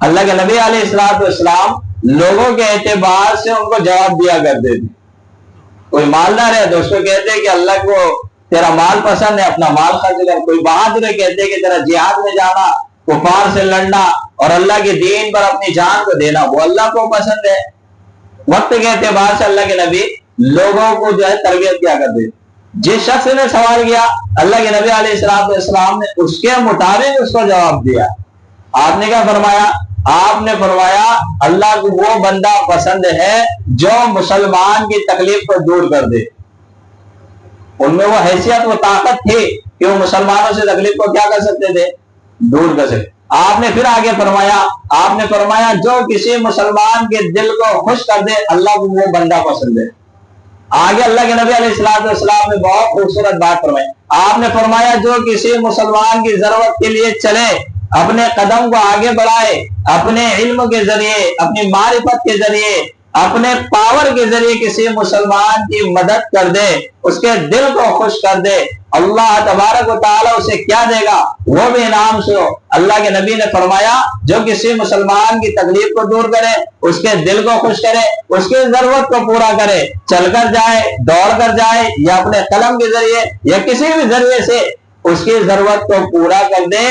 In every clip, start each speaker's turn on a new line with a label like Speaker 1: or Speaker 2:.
Speaker 1: اللہ کے نبی علیہ السلام لوگوں کے اعتبار سے ان کو جواب دیا کرتے تھے. کوئی مالدار ہے تو اس کو کہتے کہ اللہ کو تیرا مال پسند ہے، اپنا مال خرچ کر. کوئی بہادر ہے کہتے کہ تیرا جہاد میں جانا، کفار سے لڑنا اور اللہ کے دین پر اپنی جان کو دینا وہ اللہ کو پسند ہے. وقت کے اعتبار سے اللہ کے نبی لوگوں کو جو ہے تربیت کیا کرتے. جس شخص نے سوال کیا اللہ کے نبی علیہ السلام نے اس کے مطابق اس کو جواب دیا. آپ نے کیا فرمایا؟ آپ نے فرمایا اللہ کو وہ بندہ پسند ہے جو مسلمان کی تکلیف کو دور کر دے. ان میں وہ حیثیت وہ طاقت تھی کہ وہ مسلمانوں سے تکلیف کو کیا کر سکتے تھے؟ دور کر سکتے. آپ نے پھر آگے فرمایا، آپ نے فرمایا جو کسی مسلمان کے دل کو خوش کر دے اللہ کو وہ بندہ پسند ہے. آگے اللہ کے نبی علیہ السلام نے بہت خوبصورت بات فرمائی. آپ نے فرمایا جو کسی مسلمان کی ضرورت کے لیے چلے، اپنے قدم کو آگے بڑھائے، اپنے علم کے ذریعے، اپنی معرفت کے ذریعے، اپنے پاور کے ذریعے کسی مسلمان کی مدد کر دے، اس کے دل کو خوش کر دے، اللہ تبارک و تعالیٰ اسے کیا دے گا؟ وہ بھی انعام سے ہو. اللہ کے نبی نے فرمایا جو کسی مسلمان کی تکلیف کو دور کرے، اس کے دل کو خوش کرے، اس کی ضرورت کو پورا کرے، چل کر جائے، دوڑ کر جائے، یا اپنے قلم کے ذریعے یا کسی بھی ذریعے سے اس کی ضرورت کو پورا کر دے.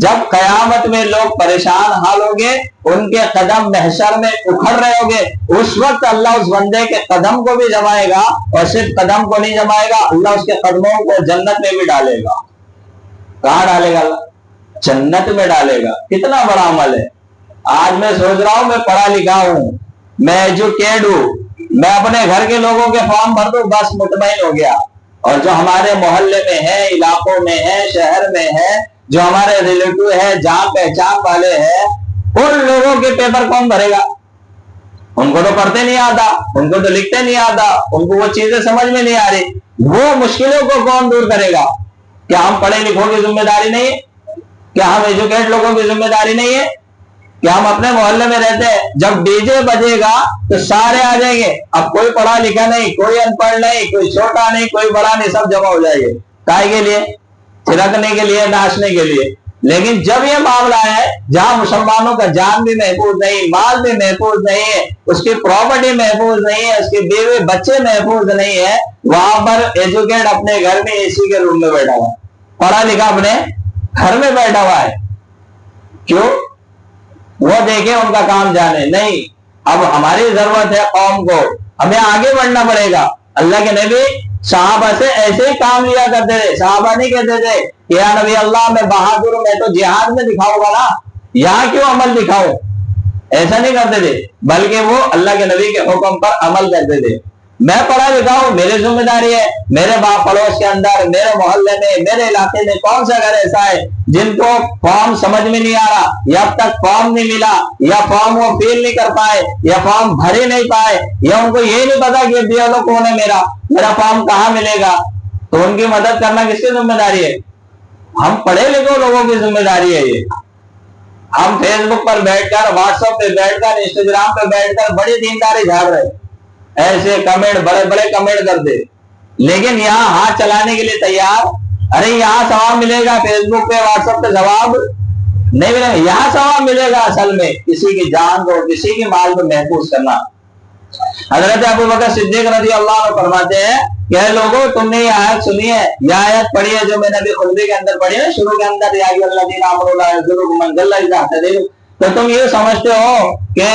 Speaker 1: جب قیامت میں لوگ پریشان حال ہوں گے، ان کے قدم محشر میں اکھڑ رہے ہوں گے، اس وقت اللہ اس بندے کے قدم کو بھی جمائے گا، اور صرف قدم کو نہیں جمائے گا، اللہ اس کے قدموں کو جنت میں بھی ڈالے گا. کہاں ڈالے گا؟ اللہ جنت میں ڈالے گا. کتنا بڑا عمل ہے. آج میں سوچ رہا ہوں میں پڑھا لکھا ہوں، میں ایجوکیٹ ہوں، میں اپنے گھر کے لوگوں کے فارم بھر دوں بس مطمئن ہو گیا. اور جو ہمارے محلے میں ہیں، علاقوں میں ہیں، شہر میں ہیں، جو ہمارے ریلیٹو ہے، جان پہچان والے ہیں، ان لوگوں کے پیپر کون بھرے گا؟ ان کو تو پڑھتے نہیں آتا، ان کو تو لکھتے نہیں آتا، ان کو وہ چیزیں سمجھ میں نہیں آ رہی. وہ مشکلوں کو کون دور کرے گا؟ کیا ہم پڑھے لکھوں کی ذمہ داری نہیں ہے؟ کیا ہم ایجوکیٹ لوگوں کی ذمہ داری نہیں ہے؟ کیا ہم اپنے محلے میں رہتے ہیں، جب ڈی جے بجے گا تو سارے آ جائیں گے؟ اب کوئی پڑھا لکھا نہیں، کوئی ان پڑھ نہیں، کوئی چھوٹا نہیں، کوئی بڑا نہیں، سب جمع ہو جائیں گے. کائے کے لیے؟ چھڑکنے کے لیے، ناچنے کے لیے. لیکن جب یہ معاملہ ہے جہاں مسلمانوں کا جان بھی محفوظ نہیں، مال بھی محفوظ نہیں ہے، اس کی پراپرٹی محفوظ نہیں ہے، اس کے بیوی بچے محفوظ نہیں ہے، وہاں پر ایجوکیٹ اپنے گھر میں اے سی کے روم میں بیٹھا ہوا ہے، پڑھا لکھا اپنے گھر میں بیٹھا ہوا ہے. کیوں؟ وہ دیکھیں ان کا کام جانے نہیں. اب ہماری ضرورت ہے قوم کو، ہمیں آگے بڑھنا پڑے گا. اللہ کے نبی صحابہ سے ایسے ہی کام لیا کرتے تھے. صحابہ نہیں کہتے تھے کہ یا نبی اللہ میں بہادر ہوں، میں تو جہاد میں دکھاؤں گا نا، یہاں کیوں عمل دکھاؤں؟ ایسا نہیں کرتے تھے، بلکہ وہ اللہ کے نبی کے حکم پر عمل کرتے تھے. میں پڑھا لکھا ہوں، میری ذمہ داری ہے. میرے پڑوس کے اندر، میرے محلے میں، میرے علاقے میں کون سا گھر ایسا ہے جن کو فارم سمجھ میں نہیں آ رہا، یا اب تک فارم نہیں ملا، یا فارم وہ فیل نہیں کر پائے، یا فارم بھرے نہیں پائے، یا ان کو یہ نہیں پتا کہ BLO کون ہے، میرا فارم کہاں ملے گا؟ تو ان کی مدد کرنا کس کی ذمہ داری ہے؟ ہم پڑھے لکھے لوگوں کی ذمہ داری ہے یہ. ہم فیس بک پر بیٹھ کر، واٹس ایپ پہ بیٹھ کر، انسٹاگرام پہ بیٹھ کر بڑی دینداری جھاڑ رہے، ایسے کمنٹ بڑے بڑے کمنٹ کر دے، لیکن یہاں ہاتھ چلانے کے لیے تیار. ارے یہاں ثواب ملے گا، فیس بک پہ واٹس ایپ پہ ثواب نہیں ملے گا. یہاں ثواب ملے گا اصل میں کسی کی جان کو، کسی کی مال کو محفوظ کرنا. حضرت ابو بکر صدیق رضی اللہ عنہ فرماتے ہیں کہ اے لوگوں، تم نے یہ آیت سنی ہے، یہ آیت پڑھی ہے جو میں نے ابھی خطبے کے اندر پڑھی ہے، شروع کے اندر، یا ایھا الذین آمنوا لا یضرکم من ضل اذا اهتدیتم. تو تم یہ سمجھتے ہو کہ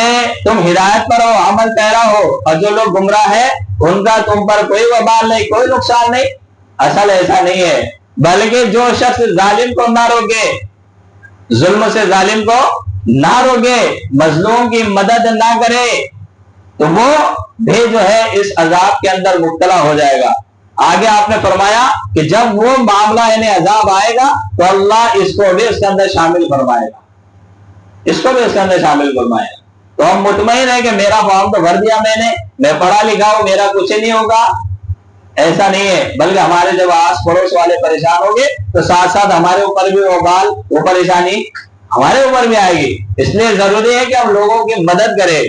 Speaker 1: تم ہدایت پر ہو، عمل پیرا ہو، اور جو لوگ گمراہ ہے ان کا تم پر کوئی وبال نہیں، کوئی نقصان نہیں. اصل ایسا نہیں ہے، بلکہ جو شخص ظالم کو نہ روکے، ظلم سے ظالم کو نہ روکے، مظلوم کی مدد نہ کرے، تو وہ بھی جو ہے اس عذاب کے اندر مبتلا ہو جائے گا. آگے آپ نے فرمایا کہ جب وہ معاملہ یعنی عذاب آئے گا تو اللہ اس کو بھی اس کے اندر شامل فرمائے گا، اس کو بھی اس کے اندر شامل فرمائے گا. تو ہم مطمئن ہیں کہ میرا فارم تو بھر دیا میں پڑھا لکھا ہوں، میرا کچھ نہیں ہوگا. ایسا نہیں ہے، بلکہ ہمارے جب آس پڑوس والے پریشان ہوں گے تو ساتھ ساتھ ہمارے اوپر بھی وبال، وہ پریشانی ہمارے اوپر بھی آئے گی. اس لیے ضروری ہے کہ ہم لوگوں کی مدد کریں.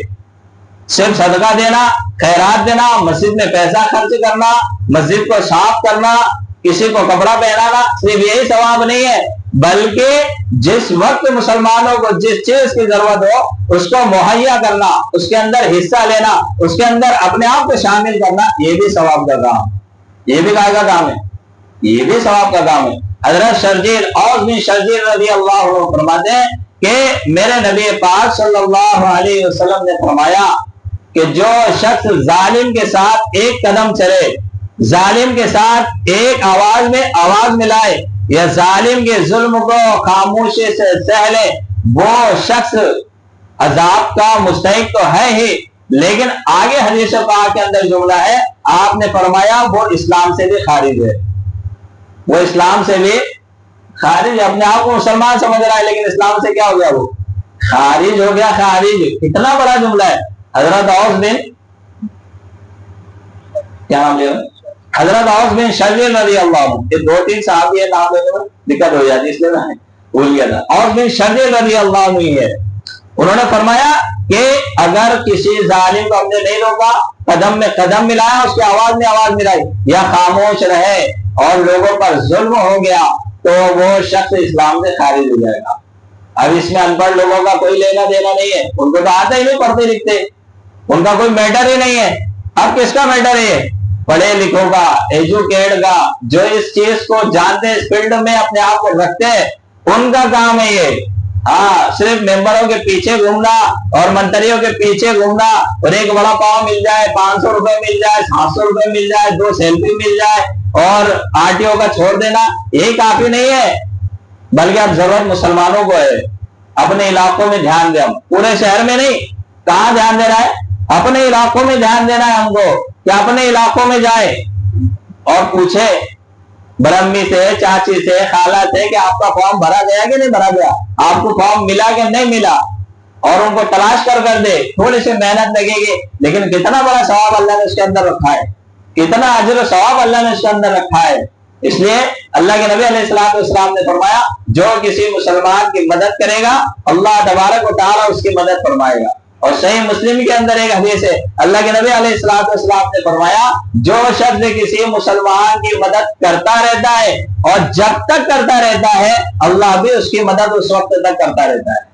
Speaker 1: صرف صدقہ دینا، خیرات دینا، مسجد میں پیسہ خرچ کرنا، مسجد کو صاف کرنا، کسی کو کپڑا پہنانا، صرف یہی ثواب نہیں ہے، بلکہ جس وقت مسلمانوں کو جس چیز کی ضرورت ہو اس کو مہیا کرنا، اس کے اندر حصہ لینا، اس کے اندر اپنے آپ کو شامل کرنا، یہ بھی ثواب کا کام، یہ بھی کائے کا کام ہے، یہ بھی ثواب کا کام ہے۔ حضرت شرجیل اوس بن شرجیل رضی اللہ عنہ فرماتے ہیں کہ میرے نبی پاک صلی اللہ علیہ وسلم نے فرمایا کہ جو شخص ظالم کے ساتھ ایک قدم چلے، ظالم کے ساتھ ایک آواز میں آواز ملائے یا ظالم کے ظلم کو خاموشی سے سہ لے، وہ شخص عذاب کا مستحق تو ہے ہی، لیکن آگے حدیث پاک کے اندر جملہ ہے، آپ نے فرمایا وہ اسلام سے بھی خارج ہے، وہ اسلام سے بھی خارج، اپنے آپ کو مسلمان سمجھ رہا ہے لیکن اسلام سے کیا ہو گیا، وہ خارج ہو گیا، خارج۔ کتنا بڑا جملہ ہے۔ حضرت اوس بن کیا نام لیا، حضرت اوس بن شرجیل رضی اللہ عنہ، یہ دو تین صحابی ہے، نام لینے میں دقت ہو جاتی اس لیے میں بھول گیا تھا۔ اوس بن شرجیل رضی اللہ عنہ ہی ہے، انہوں نے فرمایا کہ اگر کسی ظالم کو ہم نے نہیں روکا، قدم میں قدم ملایا، اس کی آواز میں آواز ملائی، یا خاموش رہے اور لوگوں پر ظلم ہو گیا، تو وہ شخص اسلام سے خارج ہو جائے گا۔ اب اس میں ان پڑھ لوگوں کا کوئی لینا دینا نہیں ہے، ان کو تو آتا ہی نہیں پڑھتے لکھتے، ان کا کوئی میٹر ہی نہیں ہے۔ اب کس کا میٹر ہے؟ پڑھے لکھوں کا، ایجوکیٹ کا، جو اس چیز کو جانتے، اس فیلڈ میں اپنے آپ کو رکھتے ہیں، ان کا کام ہے یہ۔ ہاں، صرف ممبروں کے پیچھے گھومنا اور منتریوں کے پیچھے گھومنا، اور ایک بڑا پاؤ مل جائے، 500 روپے مل جائے، 700 روپے مل جائے، 2 سیلفی مل جائے اور آرٹیو کا چھوڑ دینا، یہی کافی نہیں ہے، بلکہ اب ضرورت مسلمانوں کو ہے۔ اپنے علاقوں میں دھیان دیں، پورے شہر میں نہیں، کہاں دھیان دینا ہے؟ اپنے علاقوں میں دھیان دینا ہے ہم کو، کہ اپنے علاقوں میں جائے اور پوچھے برہمی سے، چاچی سے، خالہ سے کہ آپ کا فارم بھرا گیا کہ نہیں بھرا گیا، آپ کو فارم ملا کہ نہیں ملا، اور ان کو تلاش کر دے۔ تھوڑی سی محنت لگے گی، لیکن کتنا بڑا ثواب اللہ نے اس کے اندر رکھا ہے، کتنا اجر و ثواب اللہ نے اس کے اندر رکھا ہے۔ اس لیے اللہ کے نبی علیہ الصلوۃ والسلام نے فرمایا جو کسی مسلمان کی مدد کرے گا اللہ تبارک و تعالیٰ اس کی مدد فرمائے گا۔ اور صحیح مسلم کے اندر ایک حدیث ہے، اللہ کے نبی علیہ الصلوۃ والسلام نے فرمایا جو شخص کسی مسلمان کی مدد کرتا رہتا ہے اور جب تک کرتا رہتا ہے اللہ بھی اس کی مدد اس وقت تک کرتا رہتا ہے۔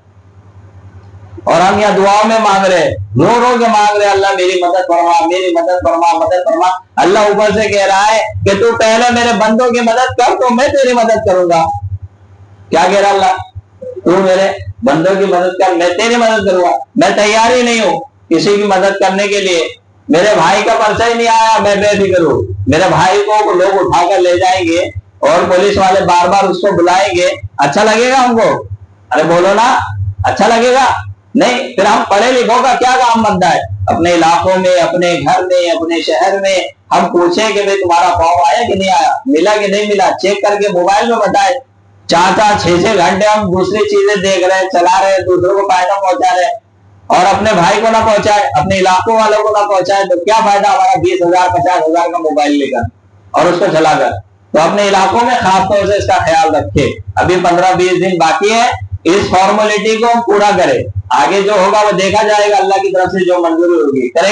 Speaker 1: اور ہم یہاں دعاؤں میں مانگ رہے، رو رو کے مانگ رہے، اللہ میری مدد فرما، میری مدد فرما، مدد فرما۔ اللہ اوپر سے کہہ رہا ہے کہ تو پہلے میرے بندوں کی مدد کر تو میں تیری مدد کروں گا۔ کیا کہہ رہا اللہ؟ تو میرے بندوں کی مدد کر، میں تیری مدد کروں گا۔ میں تیار ہی نہیں ہوں کسی کی مدد کرنے کے لیے، میرے بھائی کا پرچہ ہی نہیں آیا، میں بے فکر ہوں، میرے بھائی کو لوگ اٹھا کر لے جائیں گے اور پولیس والے بار بار اس کو بلائیں گے، اچھا لگے گا ہم کو؟ ارے بولو نا، اچھا لگے گا؟ نہیں۔ پھر ہم پڑھے لکھوں کا کیا کام بنتا ہے؟ اپنے علاقوں میں، اپنے گھر میں، اپنے شہر میں ہم پوچھیں کہ بھئی تمہارا فارم آیا کہ نہیں آیا، ملا کہ نہیں ملا، چیک کر کے موبائل میں بتائے۔ 4-4 6-6 گھنٹے ہم دوسری چیزیں دیکھ رہے ہیں، چلا رہے ہیں، دوسروں کو فائدہ پہنچا رہے ہیں، اور اپنے بھائی کو نہ پہنچائے، اپنے علاقوں والوں کو نہ پہنچائے، تو کیا فائدہ ہمارا 20,000 50,000 کا موبائل لے کر اور اس کو چلا کر؟ تو اپنے علاقوں میں خاص طور سے اس کا خیال رکھے۔ ابھی 15-20 دن باقی ہے، اس فارمیلٹی کو پورا کرے، آگے جو ہوگا وہ دیکھا جائے گا، اللہ کی طرف سے جو منظوری ہوگی کرے گا۔